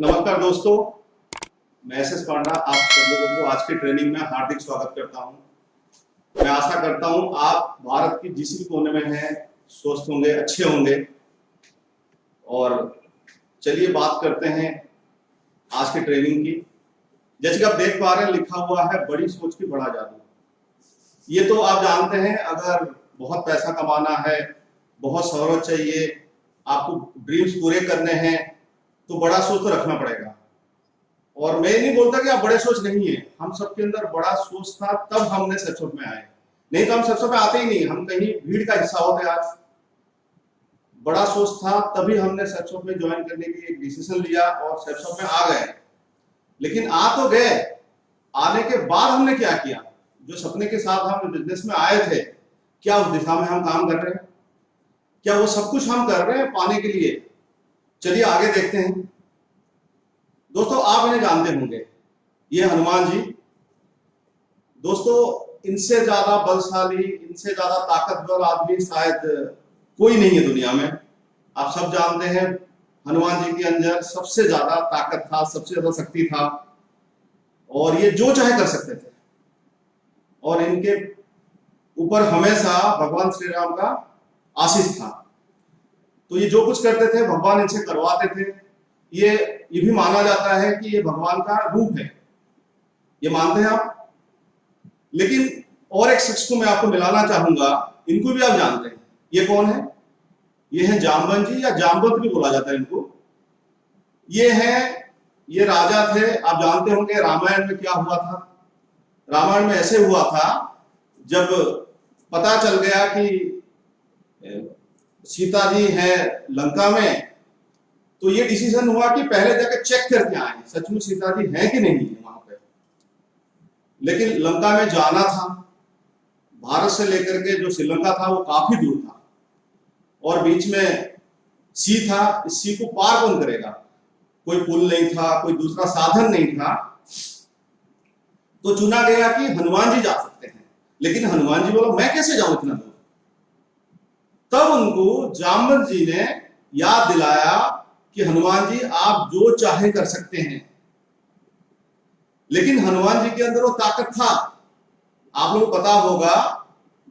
नमस्कार दोस्तों, मैं एस पांडा आप सब लोगों को आज की ट्रेनिंग में हार्दिक स्वागत करता हूं। मैं आशा करता हूं आप भारत की जिस भी कोने में हैं स्वस्थ होंगे, अच्छे होंगे। और चलिए बात करते हैं आज की ट्रेनिंग की। जैसे कि आप देख पा रहे हैं, लिखा हुआ है बड़ी सोच की बड़ा जादू। ये तो आप जानते हैं, अगर बहुत पैसा कमाना है, बहुत शोहरत चाहिए, आपको ड्रीम्स पूरे करने हैं तो बड़ा सोच तो रखना पड़ेगा। और मैं नहीं बोलता कि आप बड़े सोच नहीं है, हम सबके अंदर बड़ा सोच था तब हमने सेटअप में आए, नहीं तो हम सेटअप में आते ही नहीं, हम कहीं भीड़ का हिस्सा होते। आज बड़ा सोच था तभी हमने सेटअप में ज्वाइन करने की एक डिसीजन लिया और सेटअप में आ गए। लेकिन आ तो गए, आने के बाद हमने क्या किया? जो सपने के साथ हम बिजनेस में आए थे, क्या उस दिशा में हम काम कर रहे हैं? क्या वो सब कुछ हम कर रहे हैं पाने के लिए? चलिए आगे देखते हैं। दोस्तों, आप इन्हें जानते होंगे, ये हनुमान जी। दोस्तों, इनसे ज्यादा बलशाली, इनसे ज्यादा ताकतवर आदमी शायद कोई नहीं है दुनिया में। आप सब जानते हैं, हनुमान जी के अंदर सबसे ज्यादा ताकत था, सबसे ज्यादा शक्ति था, और ये जो चाहे कर सकते थे। और इनके ऊपर हमेशा भगवान श्री राम का आशीष था। तो ये जो कुछ करते थे भगवान इनसे करवाते थे। ये भी माना जाता है कि ये भगवान का रूप है, ये मानते हैं आप। लेकिन और एक शख्स को मैं आपको मिलाना चाहूंगा, इनको भी आप जानते हैं। ये कौन है? ये है जामवंत जी, या जामवंत भी बोला जाता है इनको। ये राजा थे। आप जानते होंगे रामायण में क्या हुआ था। रामायण में ऐसे हुआ था, जब पता चल गया कि सीता जी है लंका में, तो ये डिसीजन हुआ कि पहले जाकर चेक करके आए सचमुच सीता जी है कि नहीं है वहां पे। लेकिन लंका में जाना था, भारत से लेकर के जो श्रीलंका था वो काफी दूर था, और बीच में सी था। इस सी को पार कौन करेगा? कोई पुल नहीं था, कोई दूसरा साधन नहीं था। तो चुना गया कि हनुमान जी जा सकते हैं। लेकिन हनुमान जी बोला, मैं कैसे जाऊं इतना दूर? तब उनको जामवंत जी ने याद दिलाया कि हनुमान जी आप जो चाहे कर सकते हैं। लेकिन हनुमान जी के अंदर वो ताकत था। आप लोगों को पता होगा,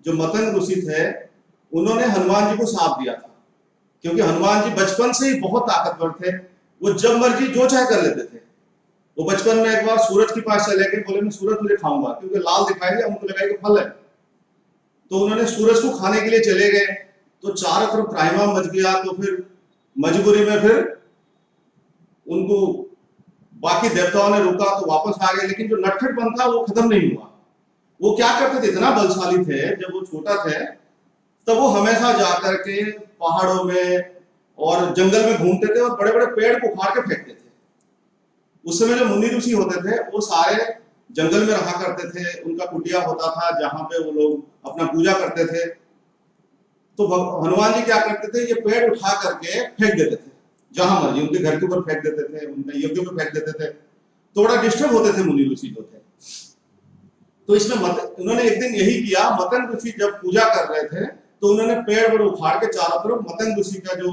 जो मतंग ऋषि थे उन्होंने हनुमान जी को साथ दिया था, क्योंकि हनुमान जी बचपन से ही बहुत ताकतवर थे। वो जब मर्जी जो चाहे कर लेते थे। वो बचपन में एक बार सूरज के पास चले गए, बोले मैं सूरज तुझे खाऊंगा, क्योंकि लाल दिखाई दिया, उनको लगा कि फल है। तो उन्होंने सूरज को खाने के लिए चले गए, तो चारों तरफ त्राहिमाम मच गया। तो फिर मजबूरी में फिर उनको बाकी देवताओं ने रोका तो वापस आ गए। लेकिन जो नटखटपन था वो खत्म नहीं हुआ। वो क्या करते थे, इतना बलशाली थे, जब वो छोटा थे तब वो हमेशा जाकर के पहाड़ों में और जंगल में घूमते थे और बड़े बड़े पेड़ को उखाड़ के फेंकते थे। उस समय जो मुनि ऋषि होते थे वो सारे जंगल में रहा करते थे। उनका कुटिया होता था जहां पे वो लोग अपना पूजा करते थे। तो हनुमान जी क्या करते थे, ये पेड़ उठा करके फेंक देते थे जहां मर्जी, उनके घर के ऊपर फेंक देते थे, उनके यज्ञ में फेंक देते थे। तो बड़ा डिस्टर्ब होते थे मुनि ऋषि जो थे। तो इसमें उन्होंने एक दिन यही किया। मतंग ऋषि जब पूजा कर रहे थे तो उन्होंने पेड़ पर उखाड़ के चारों तरफ मतंग ऋषि का जो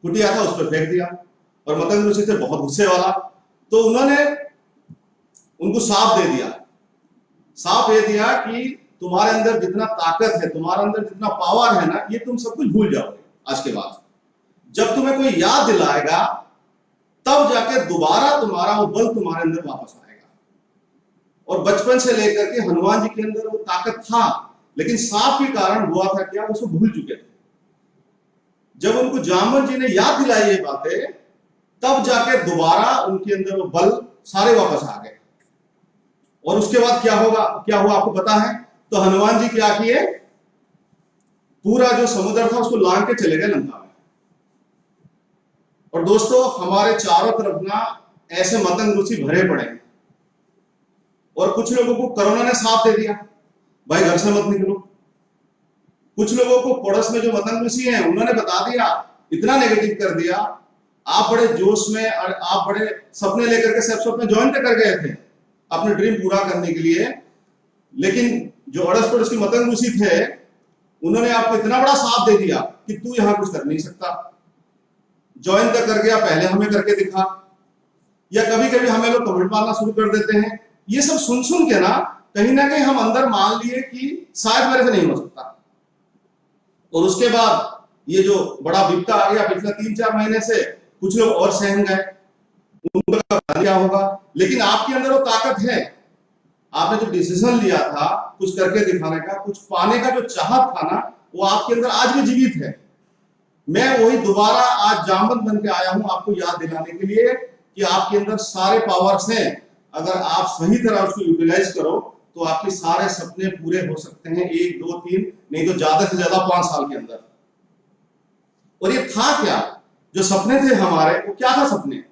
कुटिया था उस पर फेंक दिया। और मतंग ऋषि थे बहुत गुस्से वाला, तो उन्होंने उनको साफ दे दिया। साफ दे दिया कि तुम्हारे अंदर जितना ताकत है, तुम्हारे अंदर जितना पावर है ना, ये तुम सब कुछ भूल जाओगे आज के बाद। जब तुम्हें कोई याद दिलाएगा तब जाके दोबारा तुम्हारा वो बल तुम्हारे अंदर वापस आएगा। और बचपन से लेकर के हनुमान जी के अंदर वो ताकत था, लेकिन सांप के कारण हुआ था क्या, उसको भूल चुके थे। जब उनको जामवंत जी ने याद दिलाई ये बातें, तब जाके दोबारा उनके अंदर वो बल सारे वापस आ गए। और उसके बाद क्या हुआ आपको पता है? तो हनुमान जी क्या किए, पूरा जो समुद्र था उसको लांग के चले गए लंका में। और दोस्तों, हमारे चारों तरफ ना ऐसे मतंग ऋषि भरे पड़े हैं। और कुछ लोगों को कोरोना ने साथ दे दिया, भाई घर से मत निकलो। कुछ लोगों को पड़ोस में जो मतंग ऋषि हैं उन्होंने बता दिया, इतना नेगेटिव कर दिया। आप बड़े जोश में, आप बड़े सपने लेकर के सेटअप में ज्वाइन कर गए थे अपने ड्रीम पूरा करने के लिए। लेकिन जो अड़ोस पड़ोस के मतंग ऋषि थे उन्होंने आपको इतना बड़ा साथ दे दिया कि तू यहां कुछ कर नहीं सकता, ज्वाइन कर गया, पहले हमें करके दिखा। या कभी कभी हमें लोग कमेंट मारना शुरू कर देते हैं। ये सब सुन सुन के ना कहीं हम अंदर मान लिए कि शायद मेरे से नहीं हो सकता। और उसके बाद ये जो बड़ा विपदा आ गया पिछले 3-4 महीने से, कुछ लोग और सहम गए, उनका क्या होगा। लेकिन आपके अंदर वो ताकत है, आपने जो डिसीजन लिया था कुछ करके दिखाने का, कुछ पाने का जो चाहत था ना, वो आपके अंदर आज भी जीवित है। मैं वही दोबारा आज जामवंत बन के आया हूं आपको याद दिलाने के लिए कि आपके अंदर सारे पावर्स हैं। अगर आप सही तरह उसको यूटिलाइज करो तो आपके सारे सपने पूरे हो सकते हैं 1, 2, 3 नहीं तो ज्यादा से ज्यादा 5 साल के अंदर। और ये था क्या जो सपने थे हमारे, वो क्या था सपने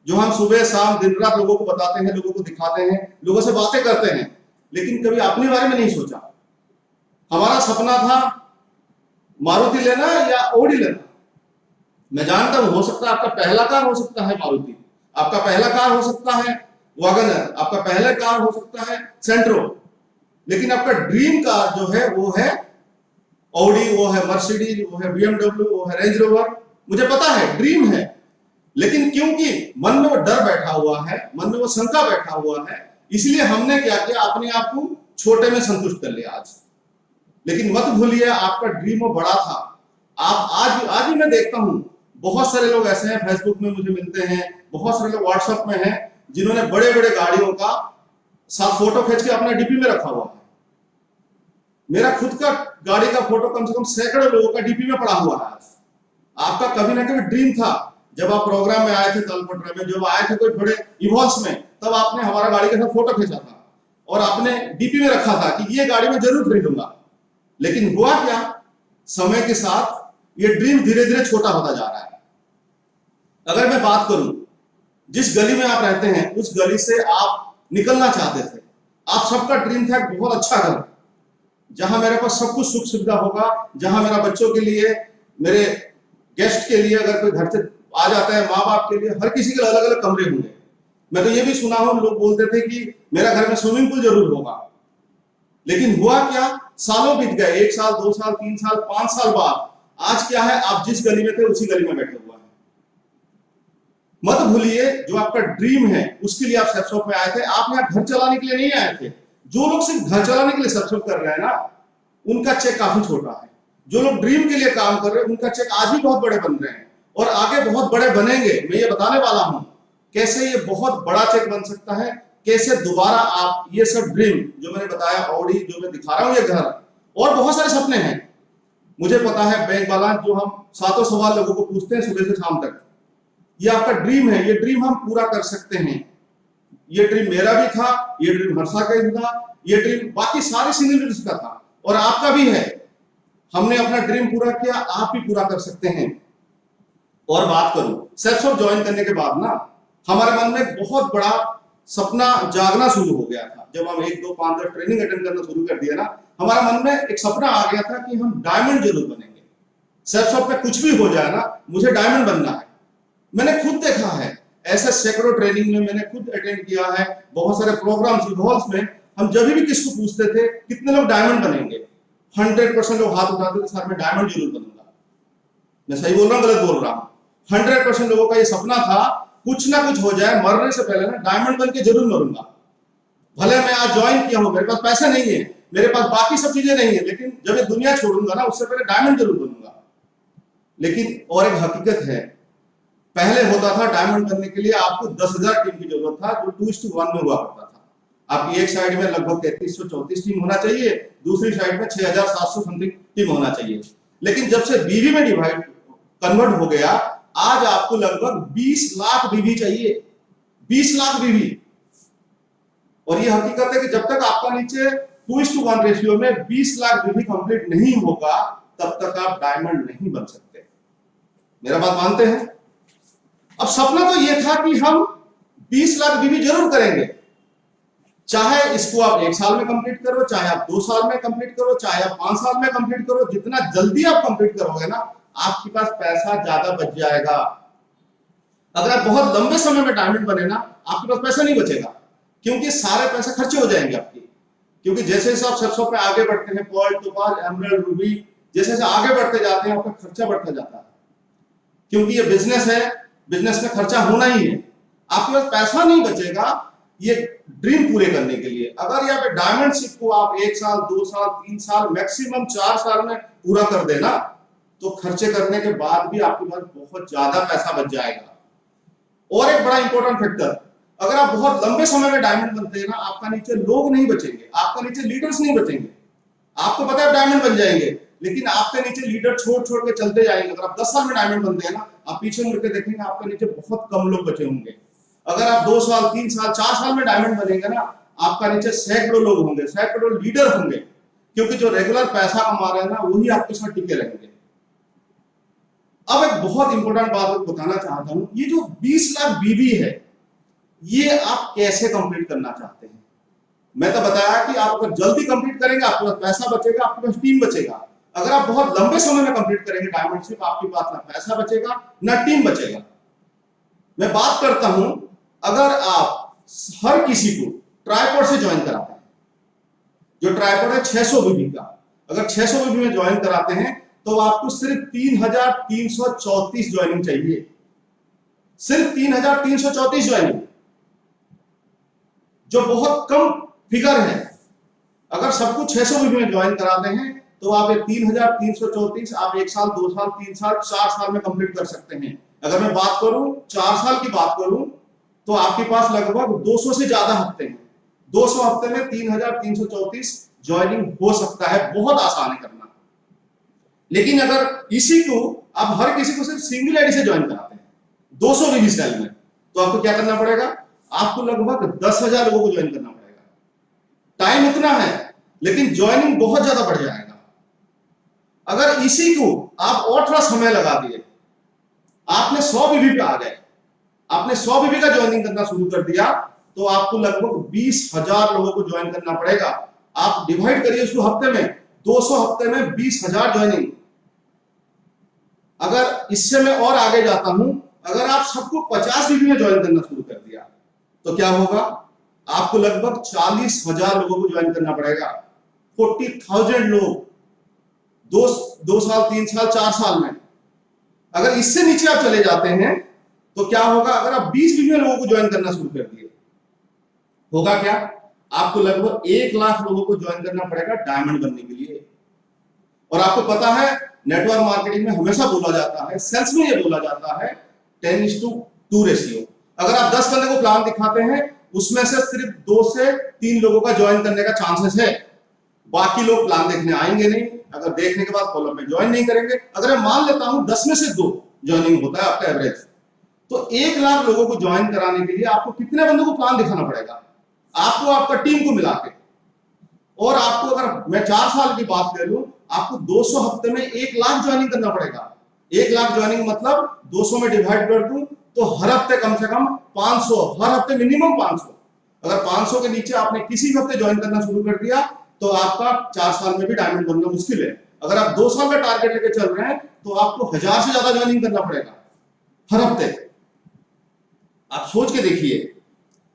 जो हम सुबह शाम दिन रात लोगों को बताते हैं, लोगों को दिखाते हैं, लोगों से बातें करते हैं, लेकिन कभी अपने बारे में नहीं सोचा। हमारा सपना था मारुति लेना या ऑडी लेना। मैं जानता हूं हो सकता है आपका पहला कार हो सकता है मारुति, आपका पहला कार हो सकता है वैगनर, आपका पहला कार हो सकता है सेंट्रो, लेकिन आपका ड्रीम कार जो है वो है ऑडी, वो है मर्सिडीज, वो है BMW, वो है रेंज रोवर। मुझे पता है ड्रीम है, लेकिन क्योंकि मन में वो डर बैठा हुआ है, मन में वो शंका बैठा हुआ है, इसलिए हमने क्या किया, अपने आप को छोटे में संतुष्ट कर लिया आज। लेकिन मत भूलिए आपका ड्रीम वो बड़ा था। आप आज भी मैं देखता हूं बहुत सारे लोग ऐसे हैं, फेसबुक में मुझे मिलते हैं, बहुत सारे लोग व्हाट्सएप में हैं, जिन्होंने बड़े बड़े गाड़ियों का साथ फोटो खींच के अपना डीपी में रखा हुआ है। मेरा खुद का गाड़ी का फोटो कम से कम सैकड़ों लोगों का डीपी में पड़ा हुआ है। आपका कभी ना कभी ड्रीम था, जब आप प्रोग्राम में आए थे तालपट्रा में, जब आए थे कोई बड़े इवेंट्स में, तब आपने हमारा गाड़ी के साथ फोटो खींचा था और आपने डीपी में रखा था कि ये गाड़ी मैं जरूर खरीदूंगा। लेकिन हुआ क्या, समय के साथ ये ड्रीम धीरे धीरे छोटा होता जा रहा है। अगर मैं बात करूं जिस गली में आप रहते हैं उस गली से आप निकलना चाहते थे, आप सबका ड्रीम था एक बहुत अच्छा घर, जहां मेरे पास सब कुछ सुख सुविधा होगा, जहां मेरा बच्चों के लिए, मेरे गेस्ट के लिए, अगर कोई घर से आ जाता है, माँ बाप के लिए, हर किसी के अलग अलग कमरे होंगे। मैं तो ये भी सुना हूं, लोग बोलते थे कि मेरा घर में स्विमिंग पूल जरूर होगा। लेकिन हुआ क्या, सालों बीत गए, 1 साल 2 साल 3 साल 5 साल बाद आज क्या है, आप जिस गली में थे उसी गली में बैठे हुआ है। मत भूलिए जो आपका ड्रीम है उसके लिए आप सेप्सॉप में आए थे, आप यहाँ घर चलाने के लिए नहीं आए थे। जो लोग सिर्फ घर चलाने के लिए सेप्सॉप कर रहे हैं ना, उनका चेक काफी छोटा है। जो लोग ड्रीम के लिए काम कर रहे हैं उनका चेक आज भी बहुत बड़े बन रहे हैं और आगे बहुत बड़े बनेंगे। मैं ये बताने वाला हूं कैसे ये बहुत बड़ा चेक बन सकता है, कैसे दोबारा आप ये सब ड्रीम जो मैंने बताया, ऑडी जो मैं दिखा रहा हूं, ये घर और बहुत सारे सपने हैं। मुझे पता है बैंक बैलेंस जो हम 7 सवाल लोगों को पूछते हैं सुबह से शाम तक, ये आपका ड्रीम है, ये ड्रीम हम पूरा कर सकते हैं। ये ड्रीम मेरा भी था, ये ड्रीम हर्षा का भी था, ये ड्रीम बाकी सारे सीनियर लीडर्स का था और आपका भी है। हमने अपना ड्रीम पूरा किया, आप भी पूरा कर सकते हैं। और बात करूं सेल्फ ज्वाइन करने के बाद ना, हमारे मन में बहुत बड़ा सपना जागना शुरू हो गया था। जब हम 1, 2, 5, 10 ट्रेनिंग अटेंड करना शुरू कर दिया ना, हमारे मन में एक सपना आ गया था कि हम डायमंड जरूर बनेंगे। सेल्फ में कुछ भी हो जाए ना, मुझे डायमंड बनना है। मैंने खुद देखा है, ऐसे सैकड़ों ट्रेनिंग में मैंने खुद अटेंड किया है, बहुत सारे प्रोग्राम्स इवॉल्व्स में हम जब भी किसको पूछते थे कितने लोग डायमंड बनेंगे, 100% लोग हाथ उठाते थे, सर मैं डायमंड जरूर बनूंगा। मैं सही बोल रहा हूं गलत बोल रहा हूं? 100% लोगों का ये सपना था, कुछ ना कुछ हो जाए, मरने से पहले ना डायमंड बन के जरूर मरूंगा। भले मैं आज ज्वाइन किया हूं, मेरे पास पैसा नहीं है, मेरे पास बाकी सब चीजें नहीं है, लेकिन जब ये दुनिया छोड़ूंगा ना उससे पहले डायमंड जरूर बनूंगा। लेकिन और एक हकीकत है, पहले होता था डायमंड बनने के लिए आपको 10,000 टीम की जरूरत था, जो 2:1 में हुआ करता था। आपकी एक साइड में लगभग 3334 टीम होना चाहिए, दूसरी साइड में 6,700 समथिंग टीम होना चाहिए। लेकिन जब से बीवी में डिवाइड कन्वर्ट हो गया, आज आपको लगभग 20 लाख बीवी चाहिए, 20 लाख बीवी। और ये हकीकत है कि जब तक आपका नीचे 2:1 रेशियो में 20 लाख बीवी कंप्लीट नहीं होगा, तब तक आप डायमंड नहीं बन सकते। मेरा बात मानते हैं? अब सपना तो यह था कि हम 20 लाख बीवी जरूर करेंगे, चाहे इसको आप 1 साल में कंप्लीट करो, चाहे आप 2 साल में कंप्लीट करो, चाहे आप 5 साल में कंप्लीट करो। जितना जल्दी आप कंप्लीट करोगे ना, आपके पास पैसा ज्यादा बच जाएगा। अगर आप बहुत लंबे समय में डायमंड बने ना, आपके पास पैसा नहीं बचेगा, क्योंकि सारे पैसे खर्चे हो जाएंगे आपके। क्योंकि जैसे जैसे आप सबसे पे आगे बढ़ते हैं, पर्ल, टोपाज, एमराल्ड, रूबी, जैसे जैसे आगे बढ़ते जाते हैं, आपका खर्चा बढ़ता जाता है। क्योंकि ये बिजनेस है, बिजनेस में खर्चा होना ही है। आपके पास पैसा नहीं बचेगा ये ड्रीम पूरे करने के लिए। अगर यहाँ पे डायमंड शिप को आप 1 साल 2 साल 3 साल मैक्सिमम 4 साल में पूरा कर देना, तो खर्चे करने के बाद भी आपके पास बहुत ज्यादा पैसा बच जाएगा। और एक बड़ा इंपॉर्टेंट फैक्टर, अगर आप बहुत लंबे समय में डायमंड बनते हैं ना, आपका नीचे लोग नहीं बचेंगे, आपका नीचे लीडर्स नहीं बचेंगे। आपको पता है डायमंड बन जाएंगे, लेकिन आपके नीचे लीडर छोड़ छोड़ के चलते जाएंगे। अगर आप 10 साल में डायमंड बनते हैं ना, आप पीछे मुड़ के देखेंगे आपके नीचे बहुत कम लोग बचे होंगे। अगर आप 2 साल 3 साल 4 साल में डायमंड बनेंगे ना, आपका नीचे सैकड़ों लोग होंगे, सैकड़ों लीडर होंगे, क्योंकि जो रेगुलर पैसा कमा रहे हैं ना, वही आपके साथ टिके रहेंगे। अब एक बहुत इंपॉर्टेंट बात बताना चाहता हूं, ये जो 20 लाख बीवी है, ये आप कैसे कंप्लीट करना चाहते हैं? मैं तो बताया कि आप अगर जल्दी कंप्लीट करेंगे, आपके पास पैसा बचेगा, आपके पास टीम बचेगा। अगर आप बहुत लंबे समय में कंप्लीट करेंगे डायमंड शिप, आपके पास ना पैसा बचेगा ना टीम बचेगा। मैं बात करता हूं, अगर आप हर किसी को ट्राइपॉड से ज्वाइन कराते हैं, जो ट्राइपॉड है 600 बीबी का, अगर 600 बीबी में ज्वाइन कराते हैं तो आपको सिर्फ 3334 ज्वाइनिंग चाहिए, सिर्फ 3334 ज्वाइनिंग, जो बहुत कम फिगर है। अगर सब कुछ 600 बीबी में ज्वाइन कराते हैं तो आप ये 3334 आप 1 साल 2 साल 3 साल 4 साल में कंप्लीट कर सकते हैं। अगर मैं बात करूं 4 साल की बात करूं तो आपके पास लगभग 200 से ज्यादा हफ्ते हैं। 200 हफ्ते में 3334 ज्वाइनिंग हो सकता है, बहुत आसान है करना। लेकिन अगर इसी को आप हर किसी को सिर्फ सिंगल आईडी से ज्वाइन कराते हैं 200 बीबी स्टाइल में, तो आपको क्या करना पड़ेगा? आपको लगभग 10,000 लोगों को ज्वाइन करना पड़ेगा। टाइम उतना है, लेकिन ज्वाइनिंग बहुत ज्यादा बढ़ जाएगा। अगर इसी को आप और थोड़ा समय लगा दिए, आपने 100 बीबी पे आ गए, आपने 100 बीबी का ज्वाइनिंग करना शुरू कर दिया, तो आपको लगभग 20,000 लोगों को ज्वाइन करना पड़ेगा। आप डिवाइड करिए उसको हफ्ते में, 200 हफ्ते में 20,000 ज्वाइनिंग। अगर इससे मैं और आगे जाता हूं, अगर आप सबको 50 बीबी में ज्वाइन करना शुरू कर दिया, तो क्या होगा? आपको लगभग 40,000 लोगों को ज्वाइन करना पड़ेगा। 40,000 लोग 2 साल 3 साल 4 साल में। अगर इससे नीचे आप चले जाते हैं तो क्या होगा? अगर आप 20 बीबी में लोगों को ज्वाइन करना शुरू कर दिए, होगा क्या? आपको लगभग 1 लाख लोगों को ज्वाइन करना पड़ेगा डायमंड बनने के लिए। और आपको पता है नेटवर्क मार्केटिंग में हमेशा बोला जाता है, सेल्स में ये बोला जाता है 10:2 रेशियो। अगर आप 10 बंदे को प्लान दिखाते हैं, उसमें से सिर्फ 2 से 3 लोगों का ज्वाइन करने का चांसेस है, बाकी लोग प्लान देखने आएंगे नहीं। अगर देखने के बाद फॉलोअप में ज्वाइन नहीं करेंगे। अगर मैं मान लेता हूं 10 में से 2 ज्वाइनिंग होता है आपका एवरेज, तो 1 लाख लोगों को ज्वाइन कराने के लिए आपको कितने बंदों को प्लान दिखाना पड़ेगा? आपको आपका टीम को मिला के। और आपको अगर मैं 4 साल की बात कर लूं, आपको 200 हफ्ते में 1 लाख ज्वाइनिंग करना पड़ेगा। 1 लाख ज्वाइनिंग मतलब 200 में डिवाइड कर दूं तो हर हफ्ते कम से कम 500, हर हफ्ते मिनिमम 500। अगर 500 के नीचे आपने किसी भी हफ्ते ज्वाइन करना शुरू कर दिया तो आपका 4 साल में भी डायमंड बनना मुश्किल है। अगर आप 2 साल का टारगेट लेके चल रहे हैं तो आपको 1000 से ज्यादा ज्वाइनिंग करना पड़ेगा हर हफ्ते। आप सोच के देखिए,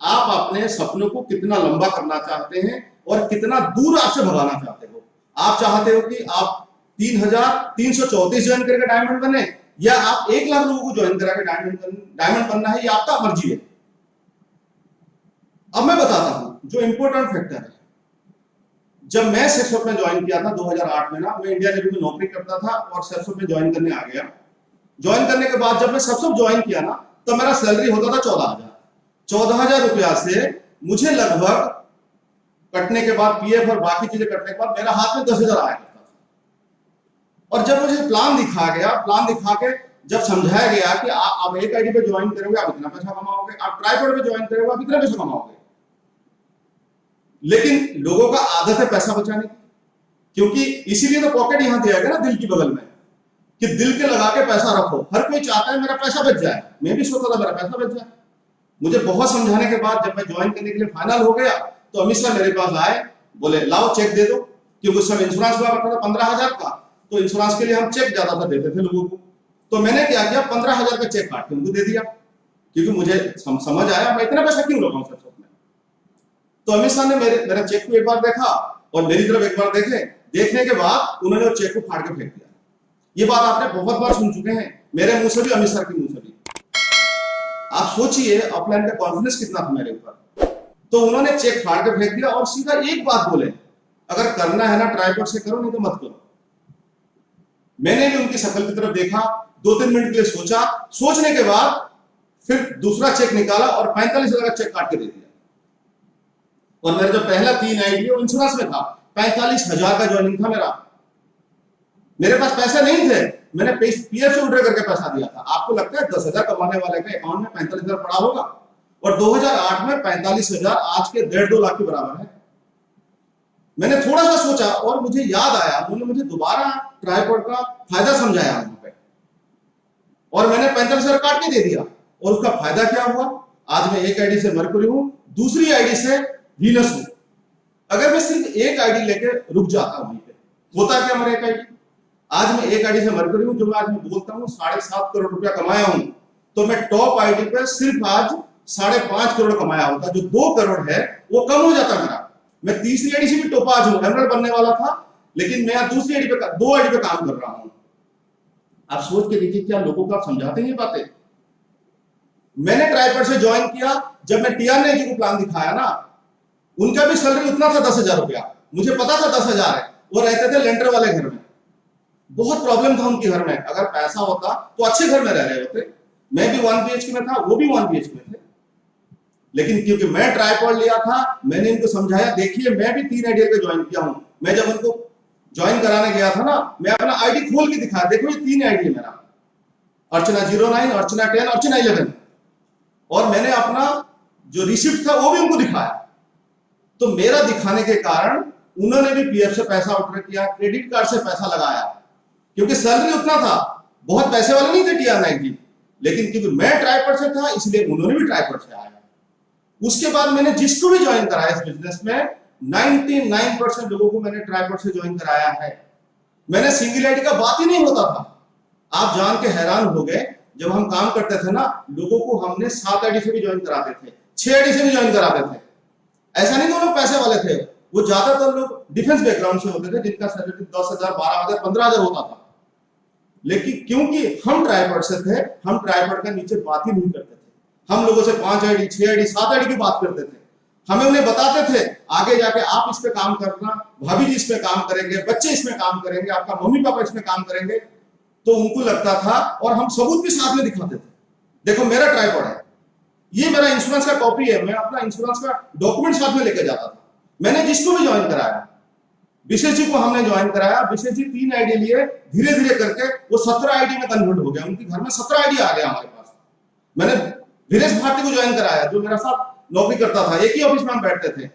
आप अपने सपनों को कितना लंबा करना चाहते हैं और कितना दूर आपसे भगाना चाहते हो। आप चाहते हो कि आप 3334 ज्वाइन करके डायमंड बने, या आप 1 लाख लोगों को ज्वाइन करा के डायमंड बनना है, ये आपका मर्जी है। अब मैं बताता हूं जो इंपॉर्टेंट फैक्टर है। जब मैं सेक्सॉफ्ट में ज्वाइन किया था 2008 में ना, मैं इंडिया नेवी में नौकरी करता था और सेक्सॉफ्ट में ज्वाइन करने आ गया। ज्वाइन करने के बाद जब मैं सेक्सॉफ्ट ज्वाइन किया ना, तो मेरा सैलरी होता था 14,000 रुपया से मुझे लगभग कटने के बाद पीएफ और बाकी चीजें कटने के बाद मेरा हाथ में 10,000 आया करता था। और जब मुझे प्लान दिखा गया, प्लान दिखा के जब समझाया गया कि आप एक आईडी पे ज्वाइन करोगे आप इतना पैसा कमाओगे, आप ट्राइपॉड पे ज्वाइन करोगे आप इतना पैसा कमाओगे। लेकिन लोगों का आदत है पैसा बचाने की, क्योंकि इसीलिए तो पॉकेट यहां दिया गया ना दिल की बगल में, कि दिल के लगा के पैसा रखो। हर कोई चाहता है मेरा पैसा बच जाए। मैं भी सोचता था मेरा पैसा बच जाए। मुझे बहुत समझाने के बाद जब मैं ज्वाइन करने के लिए फाइनल हो गया, तो अमित सर मेरे पास आए, बोले लाओ चेक दे दो, क्योंकि उस समय इंश्योरेंस हुआ करता था 15,000 का, तो इंश्योरेंस के लिए हम चेक ज्यादातर देते थे लोगों को। तो मैंने क्या किया, 15,000 का चेक काट के उनको दे दिया, क्योंकि मुझे समझ आया मैं इतना पैसा क्यों लगाऊं सर में। तो अमित सर ने मेरा चेक को एक बार देखा और मेरी तरफ एक बार देखे, देखने के बाद उन्होंने चेक को फाड़ के फेंक दिया। ये बात आपने बहुत बार सुन चुके हैं, मेरे मुंह से भी, अमित सर के मुंह से भी। आप सोचिए ऑफलाइन का कॉन्फिडेंस कितना था मेरे ऊपर। तो उन्होंने चेक फाड़ के फेंक दिया और सीधा एक बात बोले, अगर करना है ना ट्राइपॉड से करो, नहीं तो मत करो। मैंने भी उनकी शक्ल की तरफ देखा, 2-3 मिनट के लिए सोचा, सोचने के बाद फिर दूसरा चेक निकाला और 45,000 का चेक काट के दे दिया। और मेरा जो पहला 3 आईडी वो इंश्योरेंस में था, 45,000 का ज्वाइनिंग था मेरा। मेरे पास पैसे नहीं थे, मैंने पीएफ से विड्रॉ करके पैसा दिया था। आपको लगता है 10,000 कमाने वाले के अकाउंट में 45,000 पड़ा होगा? और 2008 में 45,000 आज के 1.5-2 लाख के बराबर है। मैंने थोड़ा सा सोचा और मुझे याद आया, उन्होंने मुझे दोबारा ट्राइपॉड का फायदा समझाया वहां पे, और मैंने 45,000 काट के दे दिया। और उसका फायदा क्या हुआ? आज मैं एक आईडी से मरकुरी हूं, दूसरी आईडी से वीनस हूं। अगर मैं सिर्फ एक आईडी लेके रुक जाता वहीं पे, होता क्या मेरा एक आईडी? आज मैं एक आईडी से मरकुरी हूं, जो मैं आज मैं बोलता हूं 7.5 करोड़ रुपया कमाया हूं, तो मैं टॉप आईडी पे सिर्फ आज 5.5 करोड़ कमाया होता। जो 2 करोड़ है वो कम हो जाता मेरा। मैं तीसरी आईडी से भी टोपाज हूं, एमरल्ड बनने वाला था, लेकिन मैं दूसरी आईडी पे 2 आईडी पे काम कर रहा हूं। आप सोच के देखिए, क्या लोगों को आप समझाते हैं ये बातें? मैंने ट्राइपॉड से ज्वाइन किया, जब मैं टीआर ने को प्लान दिखाया ना, उनका भी सैलरी उतना था 10,000 रुपया। मुझे पता था 10,000 है। वो रहते थे लेंटर वाले घर में, बहुत प्रॉब्लम था उनके घर में। अगर पैसा होता तो अच्छे घर में रह रहे होते। मैं भी 1 BHK में था, वो भी 1 BHK में थे, लेकिन क्योंकि मैं ट्राइपॉड लिया था, मैंने इनको समझाया। देखिए, मैं भी 3 आईडी पे ज्वाइन किया हूं। मैं जब उनको ज्वाइन कराने गया था ना, मैं अपना आईडी खोल के दिखाया, देखो ये 3 आईडी है मेरा, अर्चना 09, अर्चना 10, अर्चना 11। और मैंने अपना जो रिसिप्ट था वो भी उनको दिखाया। तो मेरा दिखाने के कारण उन्होंने भी पीएफ से पैसा विड्रॉ किया, क्रेडिट कार्ड से पैसा लगाया, क्योंकि सैलरी उतना था। बहुत पैसे वाले नहीं थे TR9 की, लेकिन क्योंकि मैं ट्राइपॉड से था, इसलिए उन्होंने भी ट्राइपॉड से आया। उसके बाद मैंने जिसको भी ज्वाइन कराया इस बिजनेस में, 99% लोगों को मैंने ट्राइपॉड से ज्वाइन कराया है। मैंने सिंगल आईडी का बात ही नहीं होता था। आप जान के हैरान हो गए, जब हम काम करते थे ना, लोगों को हमने 7 आईडी से भी ज्वाइन कराते थे, 6 आईडी से भी ज्वाइन कराते थे। ऐसा नहीं कि लोग पैसे वाले थे, वो ज्यादातर लोग डिफेंस बैकग्राउंड से होते थे, जिनका सैलरी 10,000, 12,000, 15,000 होता था। लेकिन क्योंकि हम ट्राइपॉड से थे, हम ट्राइपॉड का नीचे बात ही नहीं करते थे। हम लोगों से 5 आईडी, 6 आईडी, 7 आईडी की बात करते थे। हमें उन्हें बताते थे आगे जाके आप इस पे काम करना, भाभी जी इस पे काम करेंगे, बच्चे इसमें काम करेंगे, आपका मम्मी पापा इसमें काम करेंगे। तो उनको लगता था, और हम सबूत भी साथ में दिखाते थे, देखो मेरा ट्राइपॉड है, ये मेरा इंश्योरेंस का कॉपी है। मैं अपना इंश्योरेंस का डॉक्यूमेंट साथ में लेकर जाता था। मैंने जिसको भी ज्वाइन कराया, विशेष जी को हमने ज्वाइन कराया, विशेष जी 3 आईडी लिए, धीरे धीरे करके वो 17 आईडी में कन्वर्ट हो गया। उनके घर में 17 आईडी आ गया हमारे पास। मैंने वीरेश भारती को ज्वाइन कराया, जो मेरा साथ नौकरी करता था, एक ही ऑफिस में हम बैठते थे।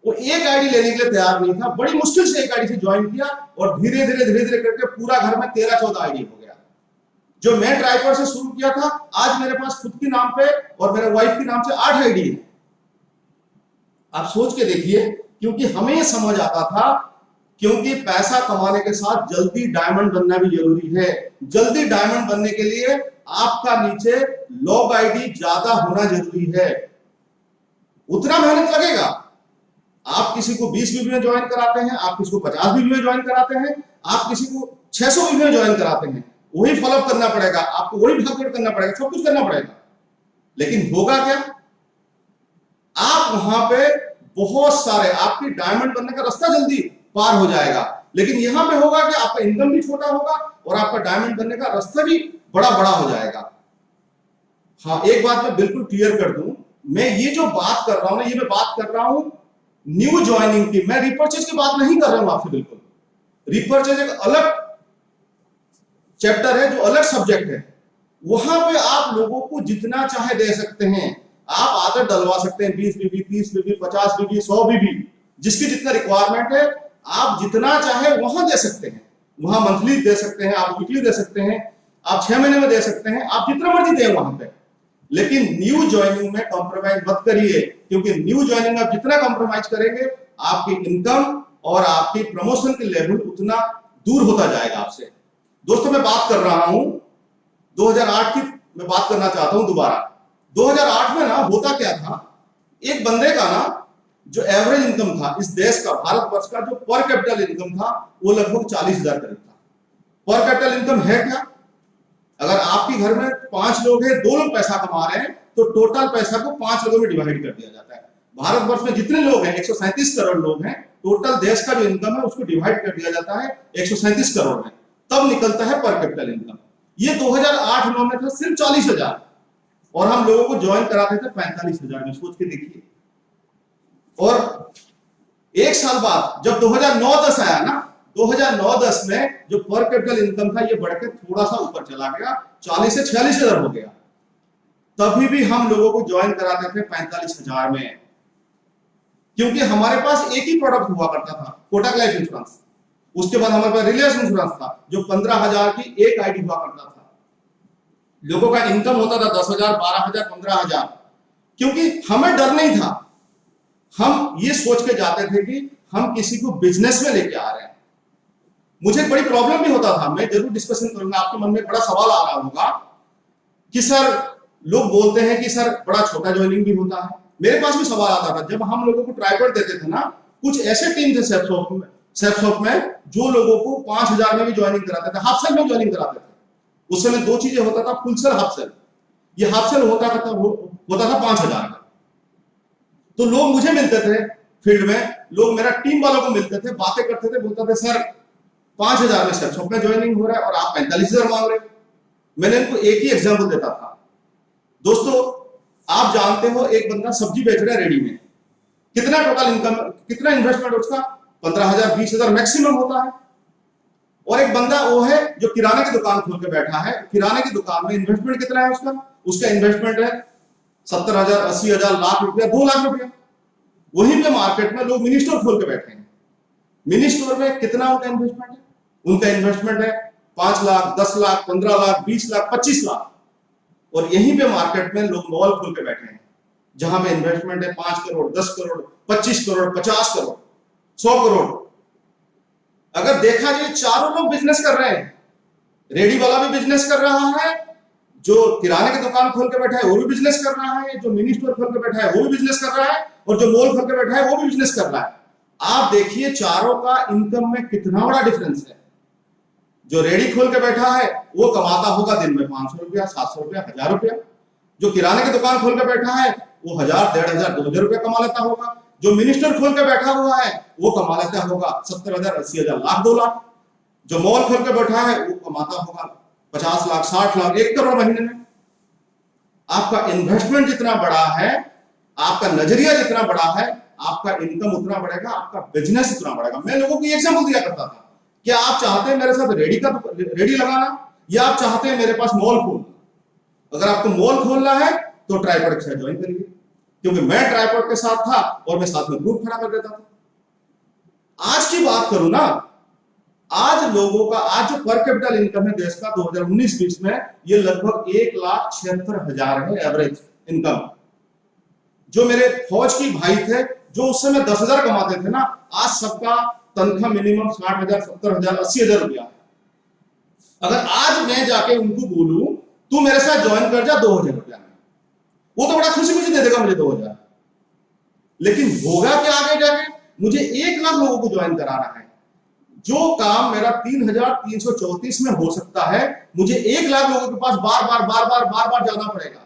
वो एक आईडी लेने के लिए तैयार नहीं था, बड़ी मुश्किल से एक आईडी से ज्वाइन किया, और धीरे धीरे करके पूरा घर में 13-14 आईडी हो गया। जो मैं ट्राइपॉड से शुरू किया था, आज मेरे पास खुद के नाम पे और मेरे वाइफ के नाम से 8 आईडी है। आप सोच के देखिए, क्योंकि हमें समझ आता था, क्योंकि पैसा कमाने के साथ जल्दी डायमंड बनना भी जरूरी है। जल्दी डायमंड बनने के लिए आपका नीचे लॉग आईडी ज्यादा होना जरूरी है। उतना मेहनत लगेगा। आप किसी को 20 वीडियो में ज्वाइन कराते हैं, आप किसी को 50 वीडियो में ज्वाइन कराते हैं, आप किसी को 600 वीडियो में ज्वाइन कराते हैं, वही फॉलोअप करना पड़ेगा, आपको वही भागदौड़ करना पड़ेगा, सब कुछ करना पड़ेगा। लेकिन होगा क्या? आप वहां पे बहुत सारे, आपकी डायमंड बनने का रास्ता जल्दी पार हो जाएगा। लेकिन यहां पे होगा कि आपका इनकम भी छोटा होगा और आपका डायमंड बनने का रास्ता भी बड़ा हो जाएगा। हाँ, एक बात मैं बिल्कुल क्लियर कर दूं, मैं ये जो बात कर रहा हूं ना, ये मैं बात कर रहा हूं न्यू ज्वाइनिंग की। मैं रिपर्चेज की बात नहीं कर रहा हूं आपसे। बिल्कुल रिपर्चेज एक अलग चैप्टर है, जो अलग सब्जेक्ट है। वहां पे आप लोगों को जितना चाहे दे सकते हैं, आप आदत डलवा सकते हैं, 20 बीबी, 30 बीबी, 50 बीबी, 100 बीबी, जिसकी जितना रिक्वायरमेंट है आप जितना चाहे वहां दे सकते हैं। वहां मंथली दे सकते हैं, आप वीकली दे सकते हैं, आप 6 महीने में दे सकते हैं, आप जितना मर्जी दें वहां पे। लेकिन न्यू ज्वाइनिंग में कॉम्प्रोमाइज मत करिए, क्योंकि न्यू ज्वाइनिंग आप जितना कॉम्प्रोमाइज करेंगे, आपकी इनकम और आपकी प्रमोशन के लेवल उतना दूर होता जाएगा आपसे। दोस्तों, मैं बात कर रहा हूं 2008 की, मैं बात करना चाहता हूं दोबारा। 2008 में ना होता क्या था, एक बंदे का ना जो एवरेज इनकम था इस देश का, भारतवर्ष का, जो पर कैपिटल इनकम था, वो लगभग 40,000 करीब था। पर कैपिटल इनकम है क्या? अगर आपके घर में 5 लोग हैं, 2 लोग पैसा कमा रहे हैं, तो टोटल पैसा को 5 लोगों में डिवाइड कर दिया जाता है। भारतवर्ष में जितने लोग हैं 137 करोड़ लोग हैं, टोटल देश का जो इनकम है उसको डिवाइड कर दिया जाता है 137 करोड़ में, तब निकलता है पर कैपिटल इनकम। ये 2008-9 में था सिर्फ 40,000 और हम लोगों को ज्वाइन कराते थे 45,000 में। सोच के देखिए। और एक साल बाद जब 2009-10 आया ना, 2009-10 में जो पर कैपिटल इनकम था ये बढ़कर थोड़ा सा ऊपर चला गया, 40 से 46,000 हो गया। तभी भी हम लोगों को ज्वाइन कराते थे 45,000 में, क्योंकि हमारे पास एक ही प्रोडक्ट हुआ करता था, कोटक लाइफ इंश्योरेंस। उसके बाद हमारे पास रिलायंस इंश्योरेंस था जो 15,000 की एक आईडी हुआ करता था। लोगों का इनकम होता था 10,000, 12,000, 15,000, क्योंकि हमें डर नहीं था। हम ये सोच के जाते थे कि हम किसी को बिजनेस में लेके आ रहे हैं। मुझे बड़ी प्रॉब्लम भी होता था, मैं जरूर डिस्कशन करूंगा। आपके मन में बड़ा सवाल आ रहा होगा कि सर, लोग बोलते हैं कि सर बड़ा छोटा ज्वाइनिंग भी होता है। मेरे पास भी सवाल आता था जब हम लोगों को ट्राइपॉड देते थे ना, कुछ ऐसे टीम थे सेप्सॉफ्ट में जो लोगों को 5,000 में भी ज्वाइनिंग कराते थे, हाफ सेल में ज्वाइनिंग कराते थे। उस समय 2 चीजें होता था, फुल सेल, हाफ सेल। ये हाफ सेल होता था 5,000 का। तो लोग मुझे मिलते थे फील्ड में, लोग मेरा टीम वालों को मिलते थे, बातें करते थे, बोलते थे सर 5,000 में सेप्सॉफ्ट में ज्वाइनिंग हो रहा है और आप 45,000 मांग रहे हो। मैंने इनको एक ही एग्जाम्पल देता था। दोस्तों, आप जानते हो एक बंदा सब्जी बेच रहा है रेडी में, कितना टोटल इनकम, कितना इन्वेस्टमेंट उसका 15,000, 20,000 मैक्सिमम होता है। और एक बंदा वो है जो किराने की दुकान खोल के बैठा है, किराने की दुकान में इन्वेस्टमेंट कितना है उसका इन्वेस्टमेंट है 70,000, 80,000, लाख रुपया, 2 लाख रुपया। वहीं पे मार्केट में लोग मिनी स्टोर खोल के बैठे हैं। मिनी स्टोर में कितना उनका इन्वेस्टमेंट है? उनका इन्वेस्टमेंट है 5 लाख, 10 लाख, 15 लाख, 20 लाख, 25 लाख। और यहीं पे मार्केट में लोग मॉल खोल के बैठे हैं जहां पे इन्वेस्टमेंट है 5 करोड़, 10 करोड़, 25 करोड़, 50 करोड़, 100 करोड़। अगर देखा जाए, चारों लोग बिजनेस कर रहे हैं। रेडी वाला भी बिजनेस कर रहा है, जो किराने की दुकान खोल के बैठा है वो भी बिजनेस कर रहा है, जो मिनी स्टोर खोल के बैठा है वो भी बिजनेस कर रहा है, और जो मॉल खोल के बैठा है वो भी बिजनेस कर रहा है। आप देखिए चारों का इनकम में कितना बड़ा डिफरेंस है। जो रेडी खोल के बैठा है वो कमाता होगा दिन में 500 रुपया, 700 रुपया, 1,000 रुपया। जो किराने की दुकान खोल के बैठा है वो 1,000, 1,500, 2,000 रुपया कमा लेता होगा। जो मिनी स्टोर खोल के बैठा हुआ है वो कमा लेता होगा 70,000, 80,000, लाख, 2 लाख। जो मॉल खोल के बैठा है वो कमाता होगा 50 लाख, 60 लाख, 1 करोड़ महीने में। आपका इन्वेस्टमेंट जितना बड़ा है, आपका नजरिया जितना बड़ा है, आपका इनकम उतना बढ़ेगा, आपका बिजनेस उतना बढ़ेगा। मैं लोगों को एग्जाम्पल दिया करता था, क्या आप चाहते हैं मेरे साथ रेडी लगाना, या आप चाहते हैं मेरे पास मॉल खोलना? अगर आपको मॉल खोलना है तो ट्राइपॉड के साथ ज्वाइन करिए, क्योंकि मैं ट्राइपॉड के साथ था और मैं साथ में ग्रुप खड़ा कर देता था। आज की बात करूं ना, आज लोगों का आज जो पर कैपिटल इनकम है देश का 2019-20 में, ये लगभग 1,76,000 है एवरेज इनकम। जो मेरे फौज की भाई थे जो उस समय 10,000 कमाते थे ना, आज सबका तनख्वाह मिनिमम 60,000, 70,000, 80,000 रुपया है। अगर आज मैं जाके उनको बोलूं तू मेरे साथ ज्वाइन कर जा 2,000 रुपया में, वो तो बड़ा खुशी खुशी दे देगा मुझे 2,000। लेकिन होगा क्या आगे जाके? मुझे 1 लाख लोगों को ज्वाइन कराना है। जो काम मेरा 3,334 में हो सकता है, मुझे 1 लाख लोगों के पास बार बार जाना पड़ेगा।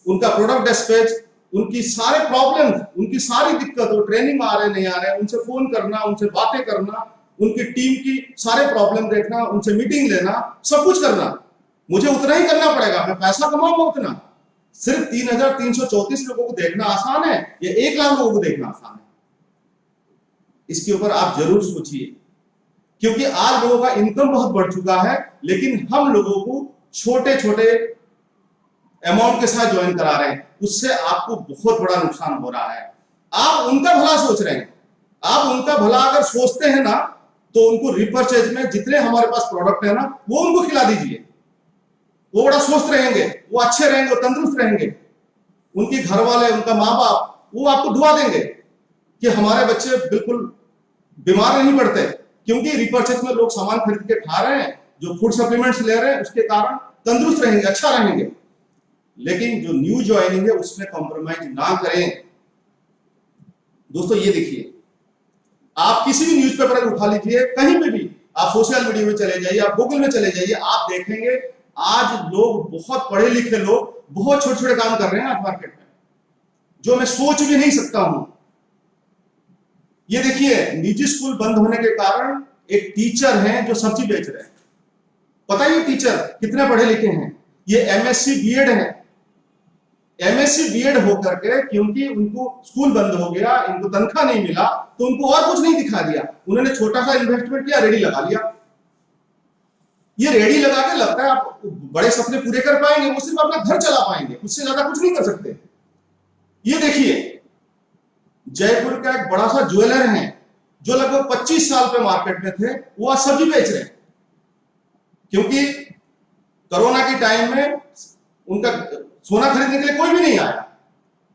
उनका प्रोडक्ट डिस्पैच, उनकी सारे प्रॉब्लम, उनकी सारी दिक्कत, वो ट्रेनिंग आ रहे नहीं आ रहे, उनसे फोन करना, उनसे बातें करना, उनकी टीम की सारे प्रॉब्लम देखना, उनसे मीटिंग लेना, सब कुछ करना मुझे उतना ही करना पड़ेगा। मैं पैसा कमाऊंगा उतना। सिर्फ 3,334 लोगों को देखना आसान है या 1 लाख लोगों को देखना आसान है? इसके ऊपर आप जरूर सोचिए, क्योंकि आज लोगों का इनकम बहुत बढ़ चुका है, लेकिन हम लोगों को छोटे छोटे अमाउंट के साथ ज्वाइन करा रहे हैं। उससे आपको बहुत बड़ा नुकसान हो रहा है। आप उनका भला सोच रहे हैं, आप उनका भला अगर सोचते हैं ना, तो उनको रिपर्चेज में जितने हमारे पास प्रोडक्ट है ना, वो उनको खिला दीजिए। वो बड़ा स्वस्थ रहेंगे, वो अच्छे रहेंगे, वो तंदुरुस्त रहेंगे। उनके घर वाले, उनका माँ बाप, वो आपको दुआ देंगे कि हमारे बच्चे बिल्कुल बीमार नहीं पड़ते, क्योंकि रिपर्चेज में लोग सामान खरीद के खा रहे हैं, जो फूड सप्लीमेंट्स ले रहे हैं, उसके कारण तंदुरुस्त रहेंगे, अच्छा रहेंगे। लेकिन जो न्यू ज्वाइनिंग है उसमें कॉम्प्रोमाइज ना करें। दोस्तों ये देखिए, आप किसी भी न्यूज़पेपर उठा लीजिए, कहीं पे भी आप सोशल मीडिया में चले जाइए, आप गूगल में चले जाइए, आप देखेंगे आज लोग, बहुत पढ़े लिखे लोग बहुत छोटे छोटे काम कर रहे हैं आज मार्केट में, जो मैं सोच भी नहीं सकता हूं। ये देखिए, निजी स्कूल बंद होने के कारण एक टीचर हैं जो सब्जी बेच रहे हैं। पता है ये टीचर कितने पढ़े लिखे हैं? ये एमएससी बीएड है। एमएससी बीएड होकर के, क्योंकि उनको स्कूल बंद हो गया, इनको तनख्वाह नहीं मिला, तो उनको और कुछ नहीं दिखा दिया, उन्होंने छोटा सा इन्वेस्टमेंट किया, रेडी लगा लिया। ये रेडी लगा के लगता है आप बड़े सपने पूरे कर पाएंगे, वो सिर्फ अपना घर चला पाएंगे, उससे ज्यादा कुछ नहीं कर सकते। ये देखिए, जयपुर का एक बड़ा सा ज्वेलर है जो लगभग 25 साल पे मार्केट में थे, वो आज सब्जी बेच रहे हैं। क्योंकि कोरोना के टाइम में उनका सोना खरीदने के लिए कोई भी नहीं आया,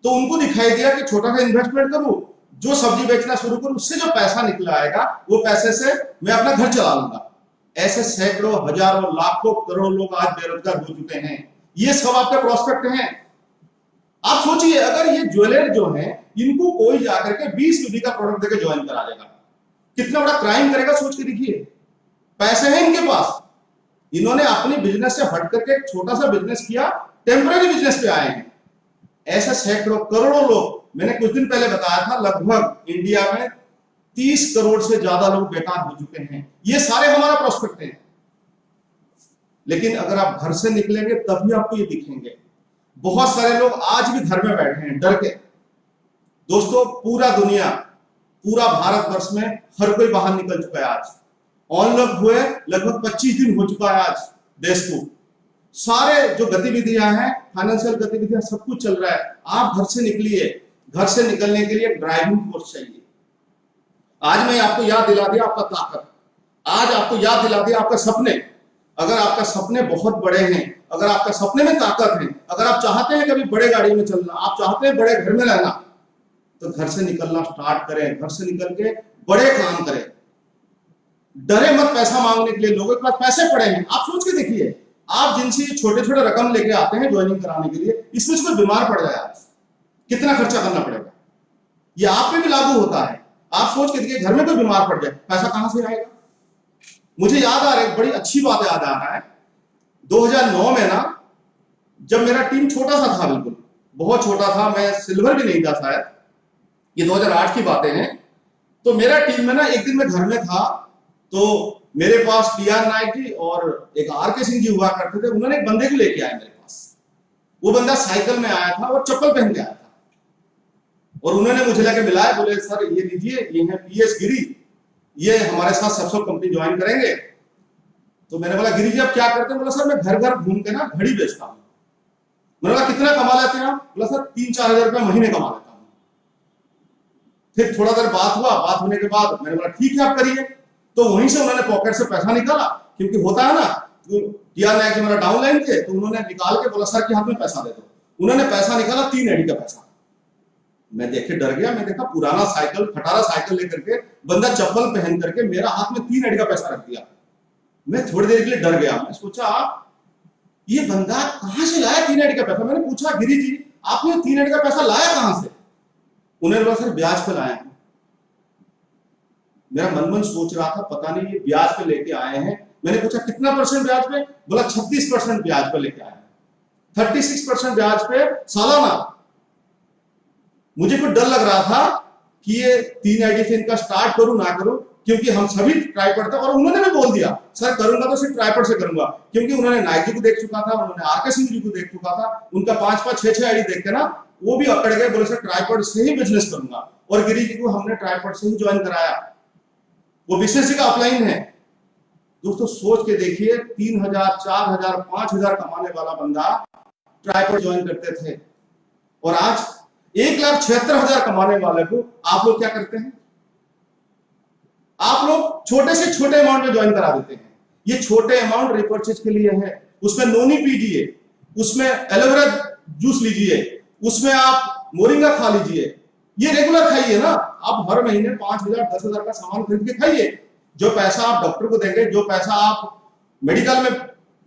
तो उनको दिखाई दिया कि छोटा सा इन्वेस्टमेंट करूं, जो सब्जी बेचना शुरू करूं, उससे जो पैसा निकला आएगा वो पैसे से मैं अपना घर चला लूंगा। ऐसे सैकड़ों, हजारों, लाखों, करोड़ों लोग आज बेरोजगार हो चुके हैं। ये सब आपके प्रोस्पेक्ट हैं। आप सोचिए, अगर ये ज्वेलर जो है, इनको कोई जाकर के 20 बीबी का प्रोडक्ट देकर ज्वाइन करा देगा, कितना बड़ा क्राइम करेगा, सोच के देखिए। पैसे हैं इनके पास, इन्होंने अपनी बिजनेस से हट करके एक छोटा सा बिजनेस किया, टेम्पररी बिजनेस पे आए हैं। ऐसे सैकड़ों, करोड़ों लोग, मैंने कुछ दिन पहले बताया था, लगभग इंडिया में 30 करोड़ से ज्यादा लोग बेकार हो चुके हैं। ये सारे हमारा प्रोस्पेक्ट हैं। लेकिन अगर आप घर से निकलेंगे तभी आपको ये दिखेंगे। बहुत सारे लोग आज भी घर में बैठे हैं डर के। दोस्तों, पूरा दुनिया, पूरा भारतवर्ष में हर कोई बाहर निकल चुका है। आज ऑनलॉक हुए लगभग 25 दिन हो चुका है आज देश को। सारे जो गतिविधियां हैं, फाइनेंशियल गतिविधियां, सब कुछ चल रहा है। आप घर से निकलिए। घर से निकलने के लिए ड्राइविंग फोर्स चाहिए। आज मैं आपको याद दिला दिया आपका ताकत, आज आपको याद दिला दिया आपका सपने। अगर आपका सपने बहुत बड़े हैं, अगर आपका सपने में ताकत है, अगर आप चाहते हैं कभी बड़े गाड़ी में चलना, आप चाहते हैं बड़े घर में रहना, तो घर से निकलना स्टार्ट करें। घर से निकल के बड़े काम करें। डरे मत पैसा मांगने के लिए। लोगों के पास पैसे पड़े हैं। आप सोच के देखिए, आप जिनसे छोटे छोटे रकम लेके आते हैं ज्वाइनिंग कराने के लिए, इसमें से कोई बीमार पड़ जाए, कितना खर्चा करना पड़ेगा? ये आप पे भी लागू होता है। आप सोच के देखिए, घर में कोई बीमार पड़ जाए, पैसा कहां से आएगा? मुझे याद आ रहा है, बड़ी अच्छी बात याद आ रहा है। 2009 में ना, जब मेरा टीम छोटा सा था, बिल्कुल बहुत छोटा था, मैं सिल्वर भी नहीं था शायद, ये 2008 की बातें हैं। तो मेरा टीम में ना, एक दिन मैं घर में था, तो मेरे पास टीआर नायक जी और एक आरके सिंह जी हुआ करते थे। उन्होंने एक बंदे को लेके आए मेरे पास। वो बंदा साइकिल में आया था और चप्पल पहन के आया था, और उन्होंने मुझे लेके मिलाया, बोले सर ये लीजिए, ये है पीएस गिरी, ये हमारे साथ सबसे कंपनी ज्वाइन करेंगे। तो मैंने बोला, गिरी जी आप क्या करते हैं? बोला सर मैं घर घर घूम के ना घड़ी बेचता हूँ। मैंने बोला कितना कमा लेते हैं आप? बोला सर 3-4 हजार रुपया महीने कमा लेता हूँ। फिर थोड़ा देर बात हुआ, बात होने के बाद मैंने बोला ठीक है आप करिए। तो वहीं से उन्होंने पॉकेट से पैसा निकाला, क्योंकि होता है ना, टीआर नायक मेरा डाउनलाइन थे, तो उन्होंने निकाल के बोला सर के हाथ में पैसा दे दो। उन्होंने पैसा निकाला, 3 एडी का पैसा। मैं देखे डर गया। मैं देखा पुराना साइकिल, खटारा साइकिल लेकर के बंदा चप्पल पहन करके मेरा हाथ में 3 एडी का पैसा रख दिया। मैं थोड़ी देर के लिए डर गया। मैं सोचा ये बंदा कहां से लाया 3 एडी का पैसा? मैंने पूछा, गिरी जी आपने 3 एडी का पैसा लाया कहां से? उन्होंने बोला सर ब्याज पे लाया। मेरा मन सोच रहा था, पता नहीं ये ब्याज पे लेके आए हैं। मैंने पूछा कितना % ब्याज पे? बोला 36% ब्याज पे लेके आए, 36% ब्याज पे सालाना। मुझे कुछ डर लग रहा था कि ये 3 आईडी से इनका स्टार्ट करूं ना करूं, क्योंकि हम सभी ट्राइपड थे। और उन्होंने भी बोल दिया सर करूंगा तो सिर्फ ट्राइपड से करूंगा, क्योंकि उन्होंने नायक जी को देख चुका था, उन्होंने आरके सिंह जी को देख चुका था। उनका 5-5, 6-6 आईडी देख के ना वो भी अकड़ गए, बोले सर ट्राइपड से ही बिजनेस करूंगा। और गिरी जी को हमने ट्राइपड से ही ज्वाइन कराया। वो बिजनेस का अपलाइन है। दोस्तों सोच के देखिए, 3,000, 4,000, 5,000 कमाने वाला बंदा ट्राइपड ज्वाइन करते थे, और आज 1,76,000 कमाने वाले को आप लोग क्या करते हैं? आप लोग छोटे से छोटे अमाउंट में ज्वाइन करा देते हैं। ये छोटे अमाउंट रिपर्चेज के लिए है। उसमें नोनी पीजिए, उसमें एलोवेरा जूस लीजिए, उसमें आप मोरिंगा खा लीजिए। ये रेगुलर खाइए ना। आप हर महीने 5,000, 10,000 का सामान खरीद के खाइए। जो पैसा आप डॉक्टर को देंगे, जो पैसा आप मेडिकल में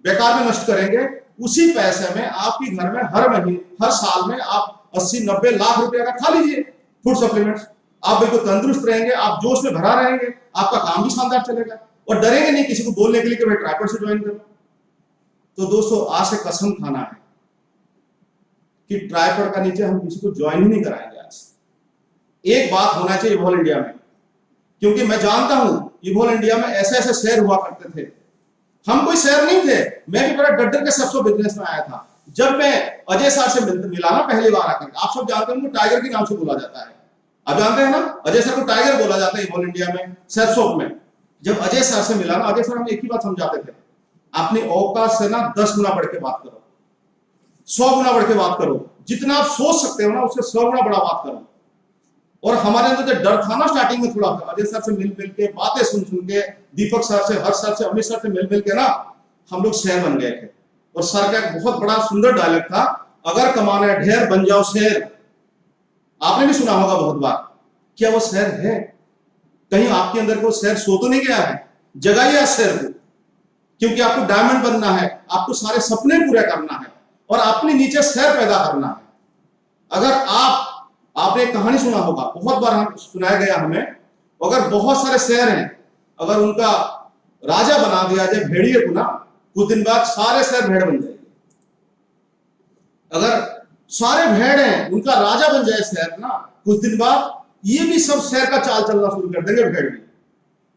बेकार में नष्ट करेंगे, उसी पैसे में आपके घर में हर महीने, हर साल में आप 80-90 लाख रुपए का खा लीजिए फूड सप्लीमेंट्स। आप बिल्कुल तंदुरुस्त रहेंगे, आप जोश में भरा रहेंगे, आपका काम भी शानदार चलेगा, और डरेंगे नहीं किसी को बोलने के लिए कि भाई ट्राइपड से ज्वाइन करो। तो दोस्तों आज से कसम खाना है कि ट्राइपॉड का नीचे हम किसी को ज्वाइन ही नहीं कराएंगे। आज एक बात होना चाहिए इवॉल इंडिया में, क्योंकि मैं जानता हूं इवॉल इंडिया में ऐसे ऐसे शेयर हुआ करते थे। हम कोई शेयर नहीं थे, मैं भी बड़ा डर के सबसे बिजनेस में आया था। जब मैं अजय सर से मिला ना पहली बार आकर, आप सब जानते हैं टाइगर के नाम से बोला जाता है, आप जानते हैं ना, अजय सर को टाइगर बोला जाता है इवॉल इंडिया में, शेयरशॉप में। जब अजय सर से मिला ना, अजय सर हमें एक ही बात समझाते थे, अपनी औकात से ना 10 गुना बढ़ के बात करो, 100 गुना बढ़ के बात करो, जितना आप सोच सकते हो ना उससे 100 गुना बड़ा बात करो। और हमारे अंदर जो डर था ना स्टार्टिंग में, थोड़ा अजय सर से मिल के बातें सुन के, दीपक सर से, हर्ष सर से, अमित सर से मिल के ना हम लोग शेर बन गए थे। और सर का एक बहुत बड़ा सुंदर डायलॉग था, अगर कमाना है ढेर बन जाओ शेर। आपने भी सुना होगा बहुत बार। क्या वो शेर है? कहीं आपके अंदर को शेर सो तो नहीं गया है? जगाइए शेर को, क्योंकि आपको डायमंड बनना है, आपको सारे सपने पूरे करना है और अपने नीचे शेर पैदा करना है। अगर आपने एक कहानी सुना होगा, बहुत बार हम सुनाया गया हमें, अगर बहुत सारे शेर हैं, अगर उनका राजा बना दिया जाए भेड़िए को ना, कुछ दिन बाद सारे शेर भेड़ बन जाएंगे। अगर सारे भेड़ हैं उनका राजा बन जाए शेर ना, कुछ दिन बाद ये भी सब शेर का चाल चलना शुरू कर देंगे, भेड़ भी।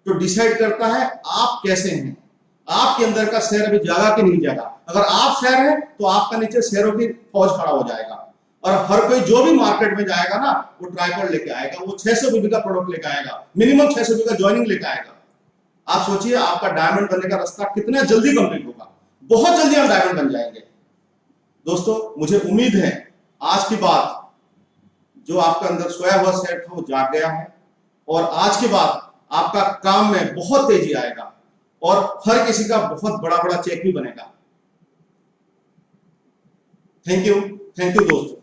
तो डिसाइड करता है आप कैसे हैं, आपके अंदर का शेर अभी जागा कि नहीं जागा। अगर आप शेर हैं तो आपका नीचे शेरों की फौज खड़ा हो जाएगा। और हर कोई जो भी मार्केट में जाएगा ना, वो ट्राइपॉड लेके आएगा, वो 600 बीबी का प्रोडक्ट लेके आएगा, मिनिमम 600 बीबी का ज्वाइनिंग लेके आएगा। आप सोचिए आपका डायमंड बनने का रास्ता कितना जल्दी कंप्लीट होगा। बहुत जल्दी हम डायमंड बन जाएंगे। दोस्तों मुझे उम्मीद है आज की बात, जो आपका अंदर सोया हुआ शेर था वो जाग गया है, और आज के बाद आपका काम में बहुत तेजी आएगा और हर किसी का बहुत बड़ा बड़ा चेक भी बनेगा। थैंक यू दोस्तों।